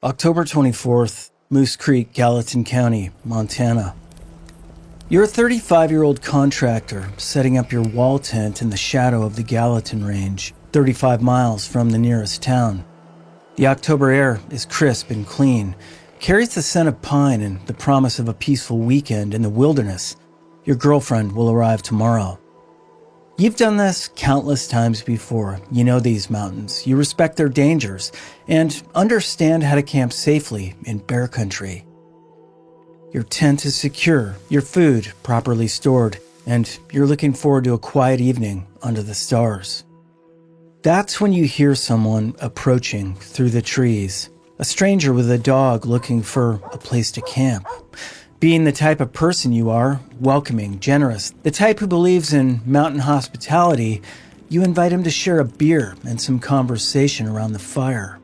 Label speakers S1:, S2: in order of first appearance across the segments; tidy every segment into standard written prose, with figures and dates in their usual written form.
S1: October 24th, Moose Creek, Gallatin County, Montana. You're a 35-year-old contractor setting up your wall tent in the shadow of the Gallatin Range, 35 miles from the nearest town. The October air is crisp and clean, carries the scent of pine and the promise of a peaceful weekend in the wilderness. Your girlfriend will arrive tomorrow. You've done this countless times before. You know these mountains, you respect their dangers, and understand how to camp safely in bear country. Your tent is secure, your food properly stored, and you're looking forward to a quiet evening under the stars. That's when you hear someone approaching through the trees, a stranger with a dog looking for a place to camp. Being the type of person you are, welcoming, generous, the type who believes in mountain hospitality, you invite him to share a beer and some conversation around the fire.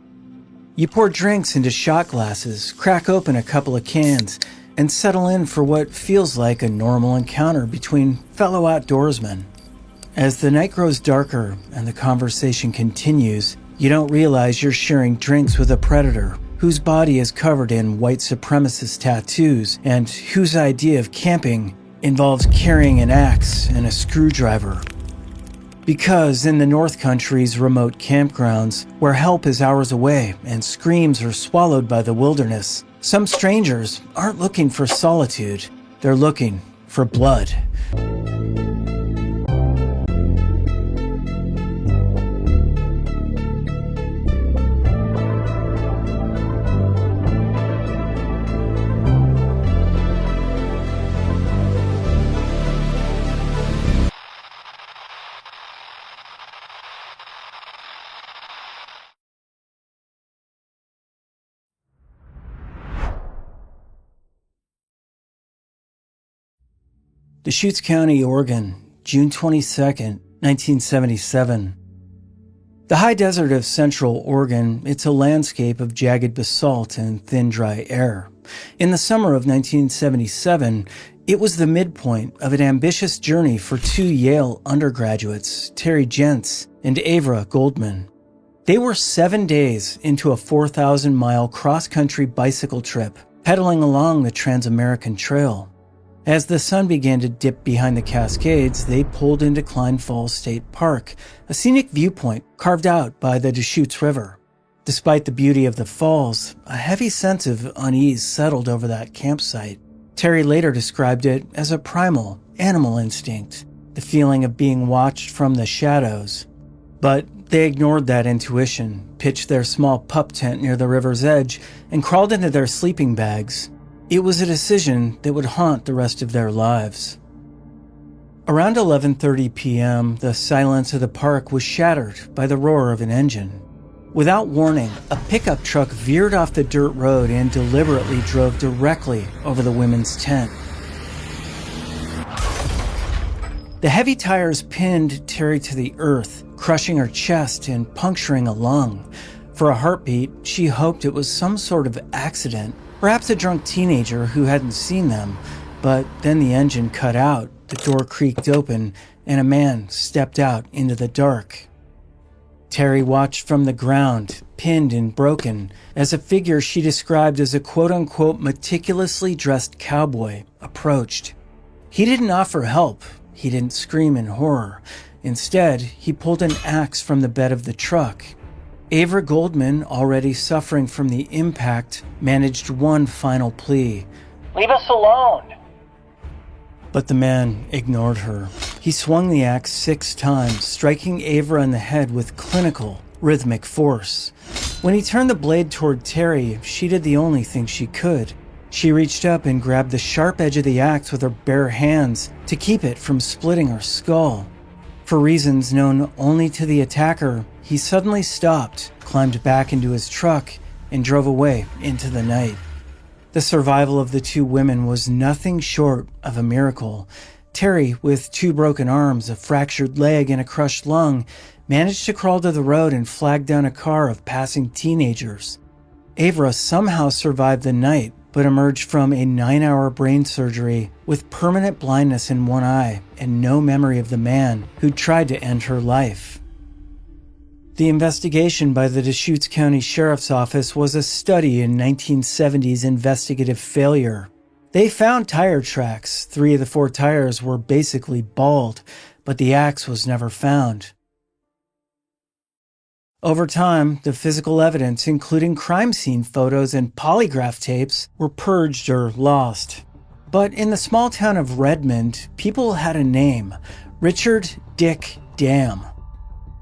S1: You pour drinks into shot glasses, crack open a couple of cans, and settle in for what feels like a normal encounter between fellow outdoorsmen. As the night grows darker and the conversation continues, you don't realize you're sharing drinks with a predator whose body is covered in white supremacist tattoos and whose idea of camping involves carrying an axe and a screwdriver. Because in the North Country's remote campgrounds, where help is hours away and screams are swallowed by the wilderness, some strangers aren't looking for solitude, they're looking for blood. Deschutes County, Oregon, June 22nd, 1977. The high desert of central Oregon, it's a landscape of jagged basalt and thin, dry air. In the summer of 1977, it was the midpoint of an ambitious journey for two Yale undergraduates, Terry Jentz and Avra Goldman. They were 7 days into a 4,000-mile cross-country bicycle trip, pedaling along the Trans-American Trail. As the sun began to dip behind the Cascades, they pulled into Cline Falls State Park, a scenic viewpoint carved out by the Deschutes River. Despite the beauty of the falls, a heavy sense of unease settled over that campsite. Terry later described it as a primal, animal instinct, the feeling of being watched from the shadows. But they ignored that intuition, pitched their small pup tent near the river's edge, and crawled into their sleeping bags. It was a decision that would haunt the rest of their lives. Around 11:30 p.m., the silence of the park was shattered by the roar of an engine. Without warning, a pickup truck veered off the dirt road and deliberately drove directly over the women's tent. The heavy tires pinned Terry to the earth, crushing her chest and puncturing a lung. For a heartbeat, she hoped it was some sort of accident. Perhaps a drunk teenager who hadn't seen them, but then the engine cut out, the door creaked open, and a man stepped out into the dark. Terry watched from the ground, pinned and broken, as a figure she described as a quote-unquote meticulously dressed cowboy approached. He didn't offer help, he didn't scream in horror. Instead, he pulled an axe from the bed of the truck. Avra Goldman, already suffering from the impact, managed one final plea. "Leave us alone!" But the man ignored her. He swung the axe 6 times, striking Avra in the head with clinical, rhythmic force. When he turned the blade toward Terry, she did the only thing she could. She reached up and grabbed the sharp edge of the axe with her bare hands to keep it from splitting her skull. For reasons known only to the attacker, he suddenly stopped, climbed back into his truck, and drove away into the night. The survival of the two women was nothing short of a miracle. Terry, with 2 broken arms, a fractured leg, and a crushed lung, managed to crawl to the road and flag down a car of passing teenagers. Avra somehow survived the night, but emerged from a 9-hour brain surgery with permanent blindness in one eye and no memory of the man who tried to end her life. The investigation by the Deschutes County Sheriff's Office was a study in 1970s investigative failure. They found tire tracks. 3 of the 4 tires were basically bald, but the axe was never found. Over time, the physical evidence, including crime scene photos and polygraph tapes, were purged or lost. But in the small town of Redmond, people had a name: Richard Dick Dam.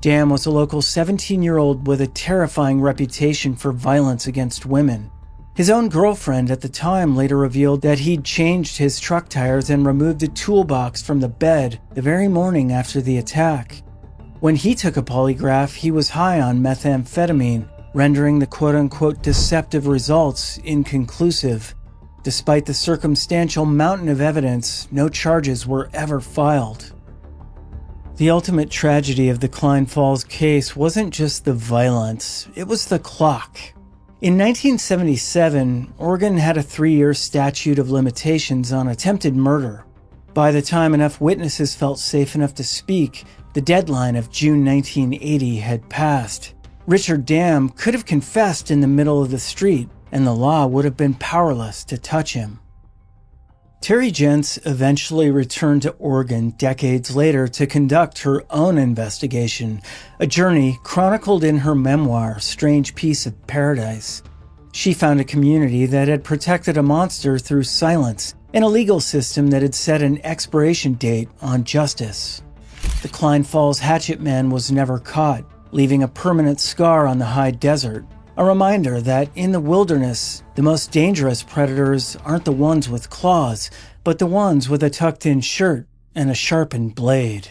S1: Dam was a local 17-year-old with a terrifying reputation for violence against women. His own girlfriend at the time later revealed that he'd changed his truck tires and removed a toolbox from the bed the very morning after the attack. When he took a polygraph, he was high on methamphetamine, rendering the quote-unquote deceptive results inconclusive. Despite the circumstantial mountain of evidence, no charges were ever filed. The ultimate tragedy of the Cline Falls case wasn't just the violence, it was the clock. In 1977, Oregon had a 3-year statute of limitations on attempted murder. By the time enough witnesses felt safe enough to speak, the deadline of June 1980 had passed. Richard Dam could have confessed in the middle of the street, and the law would have been powerless to touch him. Terry Jentz eventually returned to Oregon decades later to conduct her own investigation, a journey chronicled in her memoir, Strange Piece of Paradise. She found a community that had protected a monster through silence and a legal system that had set an expiration date on justice. The Cline Falls Hatchet Man was never caught, leaving a permanent scar on the high desert. A reminder that in the wilderness, the most dangerous predators aren't the ones with claws, but the ones with a tucked-in shirt and a sharpened blade.